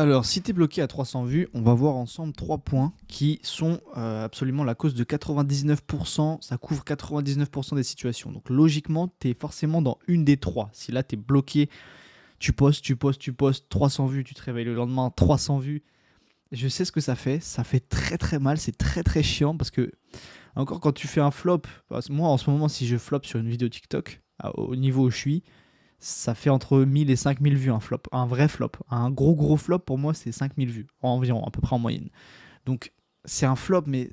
Alors, si tu es bloqué à 300 vues, on va voir ensemble 3 points qui sont absolument la cause de 99%, ça couvre 99% des situations. Donc logiquement, tu es forcément dans une des trois. Si là, tu es bloqué, tu postes, 300 vues, tu te réveilles le lendemain, 300 vues. Je sais ce que ça fait très très mal, c'est très très chiant parce que, encore quand tu fais un flop, parce que moi en ce moment, si je flop sur une vidéo TikTok, au niveau où je suis, ça fait entre 1000 et 5000 vues un flop, un vrai flop. Un gros flop pour moi c'est 5000 vues, environ, à peu près en moyenne. Donc c'est un flop mais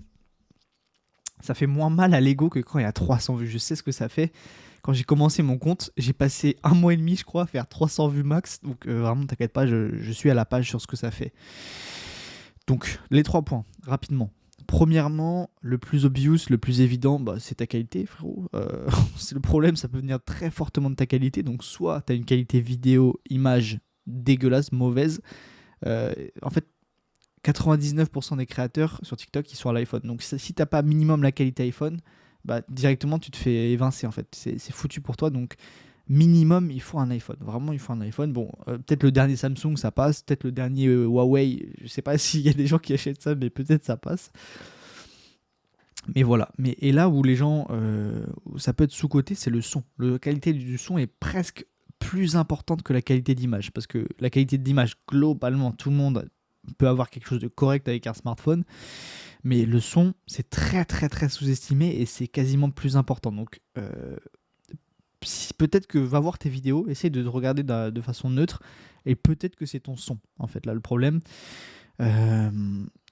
ça fait moins mal à l'ego que quand il y a 300 vues. Je sais ce que ça fait. Quand j'ai commencé mon compte, j'ai passé un mois et demi je crois à faire 300 vues max. Donc vraiment t'inquiète pas, je suis à la page sur ce que ça fait. Donc les 3 points, rapidement. Premièrement, le plus obvious, le plus évident, c'est ta qualité, frérot. C'est le problème, ça peut venir très fortement de ta qualité. Donc, soit tu as une qualité vidéo, image dégueulasse, mauvaise. En fait, 99% des créateurs sur TikTok, ils sont à l'iPhone. Donc, si t'as pas minimum la qualité iPhone, directement, tu te fais évincer, en fait. C'est foutu pour toi. Donc, minimum, il faut un iPhone. Vraiment, il faut un iPhone. Bon, peut-être le dernier Samsung, ça passe. Peut-être le dernier Huawei. Je sais pas s'il y a des gens qui achètent ça, mais peut-être ça passe. Mais voilà. Et là où les gens, où ça peut être sous-coté, c'est le son. La qualité du son est presque plus importante que la qualité d'image. Parce que la qualité d'image, globalement, tout le monde peut avoir quelque chose de correct avec un smartphone. Mais le son, c'est très très très sous-estimé et c'est quasiment plus important. Donc, peut-être que va voir tes vidéos, essaye de te regarder de façon neutre, et peut-être que c'est ton son, en fait, là, le problème.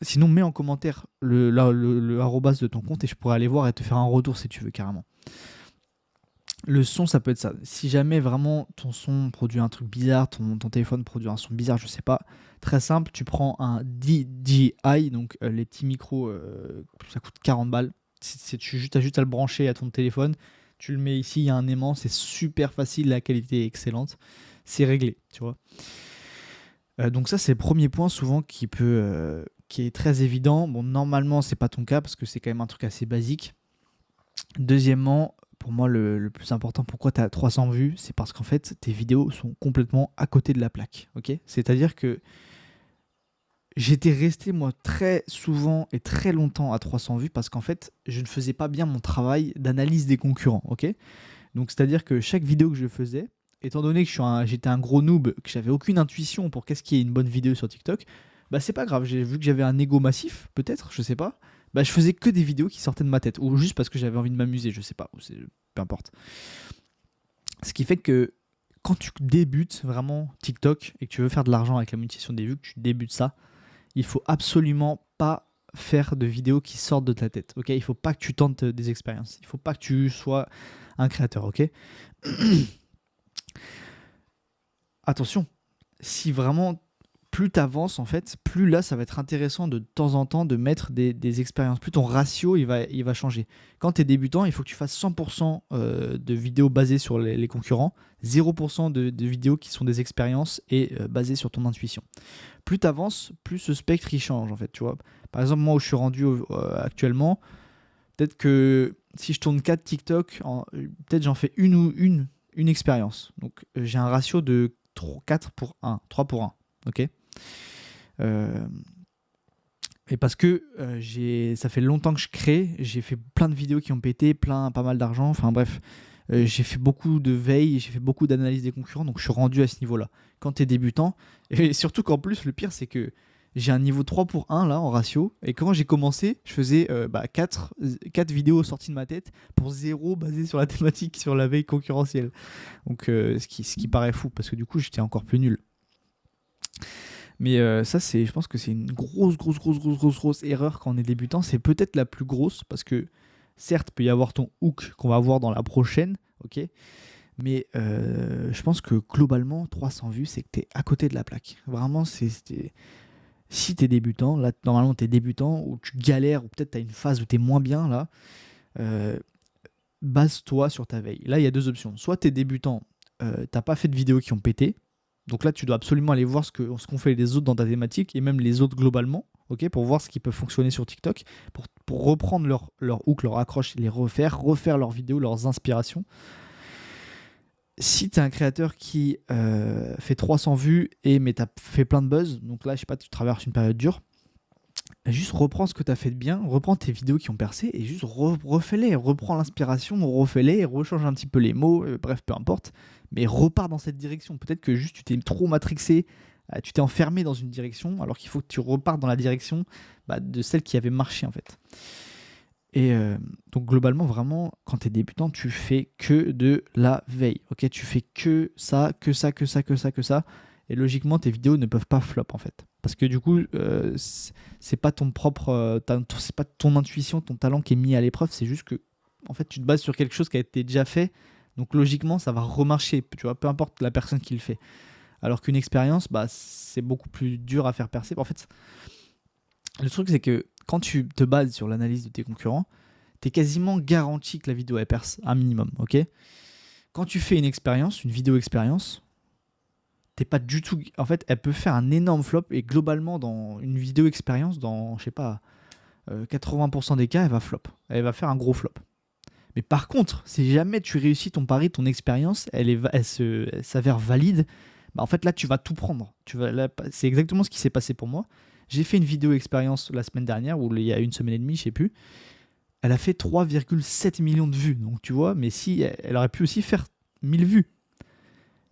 Sinon, mets en commentaire le arrobas de ton compte et je pourrais aller voir et te faire un retour si tu veux, carrément. Le son, ça peut être ça. Si jamais vraiment ton son produit un truc bizarre, ton téléphone produit un son bizarre, je sais pas, très simple, tu prends un DJI, donc les petits micros, ça coûte 40 balles. Tu as juste à le brancher à ton téléphone, tu le mets ici, il y a un aimant, c'est super facile, la qualité est excellente, c'est réglé, tu vois. Donc ça, c'est le premier point souvent qui est très évident. Bon, normalement, c'est pas ton cas parce que c'est quand même un truc assez basique. Deuxièmement, pour moi, le plus important, pourquoi tu as 300 vues, c'est parce qu'en fait, tes vidéos sont complètement à côté de la plaque. Okay, c'est-à-dire que j'étais resté, moi, très souvent et très longtemps à 300 vues parce qu'en fait, je ne faisais pas bien mon travail d'analyse des concurrents. Okay, donc, c'est-à-dire que chaque vidéo que je faisais, étant donné que j'étais un gros noob, que j'avais aucune intuition pour qu'est-ce qui est une bonne vidéo sur TikTok, c'est pas grave. J'ai vu que j'avais un ego massif, peut-être, je sais pas. Je faisais que des vidéos qui sortaient de ma tête, ou juste parce que j'avais envie de m'amuser, je sais pas, peu importe. Ce qui fait que quand tu débutes vraiment TikTok et que tu veux faire de l'argent avec la monétisation des vues, que tu débutes ça, il faut absolument pas faire de vidéos qui sortent de ta tête. Ok, il faut pas que tu tentes des expériences. Il faut pas que tu sois un créateur. Ok. Attention, si vraiment plus tu avances, en fait, plus là ça va être intéressant de temps en temps de mettre des expériences. Plus ton ratio il va changer. Quand tu es débutant, il faut que tu fasses 100% de vidéos basées sur les concurrents, 0% de vidéos qui sont des expériences et basées sur ton intuition. Plus tu avances, plus ce spectre il change, en fait, tu vois. Par exemple, moi où je suis rendu actuellement, peut-être que si je tourne 4 TikTok, peut-être j'en fais une expérience. Donc j'ai un ratio de 4 pour 1, 3 pour 1. Ok. Et parce que ça fait longtemps que je crée, j'ai fait plein de vidéos qui ont pété, pas mal d'argent, enfin bref, j'ai fait beaucoup de veille, j'ai fait beaucoup d'analyse des concurrents, donc je suis rendu à ce niveau-là. Quand tu es débutant, et surtout qu'en plus, le pire, c'est que j'ai un niveau 3 pour 1 là en ratio, et quand j'ai commencé, je faisais 4 vidéos sorties de ma tête pour 0 basé sur la thématique, sur la veille concurrentielle. Donc ce qui paraît fou, parce que du coup, j'étais encore plus nul. Mais ça, je pense que c'est une grosse erreur quand on est débutant. C'est peut-être la plus grosse parce que certes, il peut y avoir ton hook qu'on va voir dans la prochaine, ok. Mais je pense que globalement, 300 vues, c'est que tu es à côté de la plaque. Vraiment, si tu es débutant, là, normalement, tu es débutant ou tu galères ou peut-être tu as une phase où tu es moins bien, là, base-toi sur ta veille. Là, il y a deux options. Soit tu es débutant, t'as pas fait de vidéos qui ont pété. Donc là, tu dois absolument aller voir ce qu'ont fait les autres dans ta thématique et même les autres globalement, ok, pour voir ce qui peut fonctionner sur TikTok, pour reprendre leur hook, leur accroche, les refaire leurs vidéos, leurs inspirations. Si tu es un créateur qui fait 300 vues mais tu as fait plein de buzz, donc là, je sais pas, tu traverses une période dure, juste reprends ce que tu as fait de bien, reprends tes vidéos qui ont percé et juste refais-les, reprends l'inspiration, refais-les, rechange un petit peu les mots, bref, peu importe, mais repars dans cette direction. Peut-être que juste tu t'es trop matrixé, tu t'es enfermé dans une direction, alors qu'il faut que tu repartes dans la direction de celle qui avait marché en fait. Et donc globalement, vraiment, quand tu es débutant, tu fais que de la veille. Ok, tu fais que ça, que ça, que ça, que ça, que ça. Et logiquement, tes vidéos ne peuvent pas flop en fait. Parce que du coup, c'est pas ton propre, c'est pas ton intuition, ton talent qui est mis à l'épreuve. C'est juste que, en fait, tu te bases sur quelque chose qui a été déjà fait. Donc logiquement, ça va remarcher. Tu vois, peu importe la personne qui le fait. Alors qu'une expérience, c'est beaucoup plus dur à faire percer. En fait, le truc, c'est que quand tu te bases sur l'analyse de tes concurrents, tu es quasiment garanti que la vidéo elle perce un minimum, ok. Quand tu fais une expérience, une vidéo expérience, t'es pas du tout. En fait, elle peut faire un énorme flop et globalement, dans une vidéo expérience, dans, je sais pas, 80% des cas, elle va flop. Elle va faire un gros flop. Mais par contre, si jamais tu réussis ton pari, ton expérience, elle s'avère valide, en fait, là, tu vas tout prendre. C'est exactement ce qui s'est passé pour moi. J'ai fait une vidéo expérience la semaine dernière, ou il y a une semaine et demie, je sais plus. Elle a fait 3,7 millions de vues. Donc tu vois, mais si elle aurait pu aussi faire 1000 vues.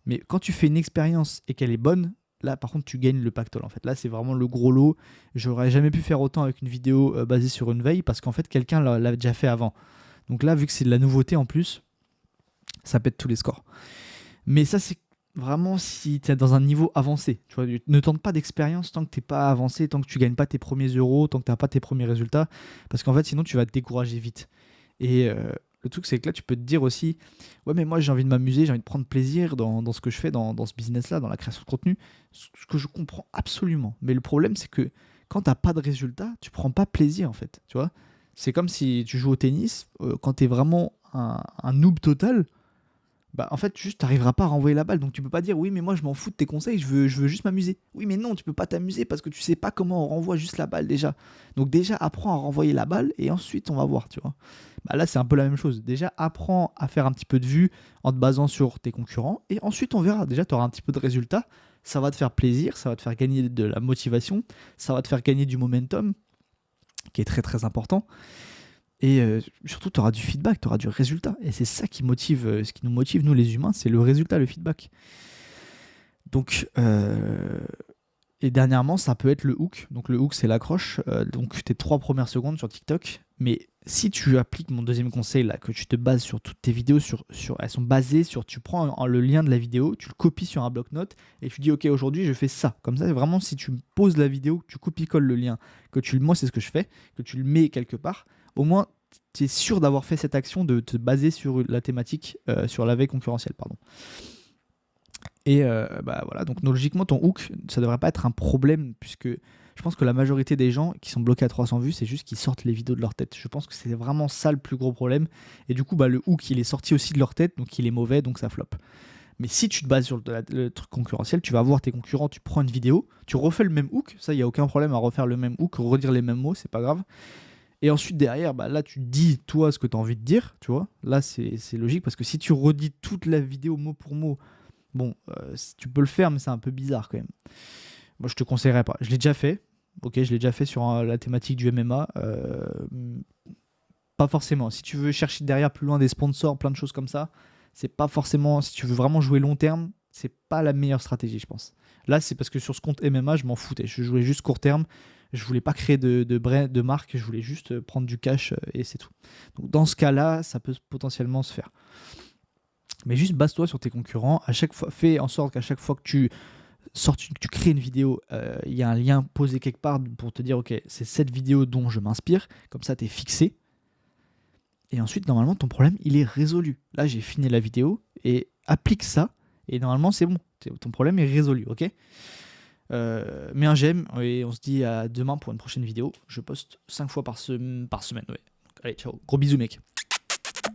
Mais quand tu fais une expérience et qu'elle est bonne, là par contre tu gagnes le pactole en fait. Là c'est vraiment le gros lot. J'aurais jamais pu faire autant avec une vidéo basée sur une veille parce qu'en fait quelqu'un l'a déjà fait avant. Donc là vu que c'est de la nouveauté en plus, ça pète tous les scores. Mais ça c'est vraiment si tu es dans un niveau avancé. Tu vois, ne tente pas d'expérience tant que tu n'es pas avancé, tant que tu gagnes pas tes premiers euros, tant que tu n'as pas tes premiers résultats. Parce qu'en fait sinon tu vas te décourager vite. Et le truc, c'est que là, tu peux te dire aussi, ouais, mais moi, j'ai envie de m'amuser, j'ai envie de prendre plaisir dans ce que je fais, dans ce business-là, dans la création de contenu, ce que je comprends absolument. Mais le problème, c'est que quand tu n'as pas de résultat, tu prends pas plaisir, en fait. Tu vois, c'est comme si tu joues au tennis, quand tu es vraiment un noob total, en fait, juste, tu n'arriveras pas à renvoyer la balle. Donc, tu peux pas dire, oui, mais moi, je m'en fous de tes conseils, je veux juste m'amuser. Oui, mais non, tu peux pas t'amuser parce que tu sais pas comment on renvoie juste la balle déjà. Donc, déjà, apprends à renvoyer la balle et ensuite, on va voir, tu vois. Là, c'est un peu la même chose. Déjà, apprends à faire un petit peu de vue en te basant sur tes concurrents et ensuite, on verra. Déjà, tu auras un petit peu de résultats. Ça va te faire plaisir, ça va te faire gagner de la motivation, ça va te faire gagner du momentum qui est très très important. Et surtout, tu auras du feedback, tu auras du résultat. Et c'est ça qui motive, ce qui nous motive, nous les humains, c'est le résultat, le feedback. Donc, et dernièrement, ça peut être le hook. Donc le hook, c'est l'accroche. Donc tes 3 premières secondes sur TikTok. Mais si tu appliques mon deuxième conseil, là, que tu te bases sur toutes tes vidéos, elles sont basées sur, tu prends le lien de la vidéo, tu le copies sur un bloc-notes et tu dis, ok, aujourd'hui, je fais ça. Comme ça, vraiment, si tu poses la vidéo, que tu copies-colles le lien, moi, c'est ce que je fais, que tu le mets quelque part, au moins, tu es sûr d'avoir fait cette action de te baser sur la thématique, sur la veille concurrentielle, pardon. Et voilà, donc logiquement, ton hook, ça devrait pas être un problème, puisque je pense que la majorité des gens qui sont bloqués à 300 vues, c'est juste qu'ils sortent les vidéos de leur tête. Je pense que c'est vraiment ça le plus gros problème. Et du coup, le hook, il est sorti aussi de leur tête, donc il est mauvais, donc ça flop. Mais si tu te bases sur le truc concurrentiel, tu vas voir tes concurrents, tu prends une vidéo, tu refais le même hook, ça, il n'y a aucun problème à refaire le même hook, redire les mêmes mots, c'est pas grave. Et ensuite, derrière, là, tu dis, toi, ce que tu as envie de dire, tu vois. Là, c'est logique, parce que si tu redis toute la vidéo mot pour mot, bon, tu peux le faire, mais c'est un peu bizarre quand même. Moi, je te conseillerais pas. Je l'ai déjà fait. Ok, je l'ai déjà fait sur la thématique du MMA. Pas forcément. Si tu veux chercher derrière plus loin des sponsors, plein de choses comme ça, c'est pas forcément. Si tu veux vraiment jouer long terme, c'est pas la meilleure stratégie, je pense. Là, c'est parce que sur ce compte MMA, je m'en foutais. Je jouais juste court terme. Je voulais pas créer de marque. Je voulais juste prendre du cash et c'est tout. Donc, dans ce cas-là, ça peut potentiellement se faire. Mais juste base-toi sur tes concurrents. À chaque fois, fais en sorte qu'à chaque fois que tu crées une vidéo, il y a un lien posé quelque part pour te dire, ok, c'est cette vidéo dont je m'inspire. Comme ça, tu es fixé. Et ensuite, normalement, ton problème, il est résolu. Là, j'ai fini la vidéo et applique ça. Et normalement, c'est bon. Ton problème est résolu, ok. Mets un j'aime et on se dit à demain pour une prochaine vidéo. Je poste 5 fois par semaine. Ouais. Allez, ciao. Gros bisous, mec.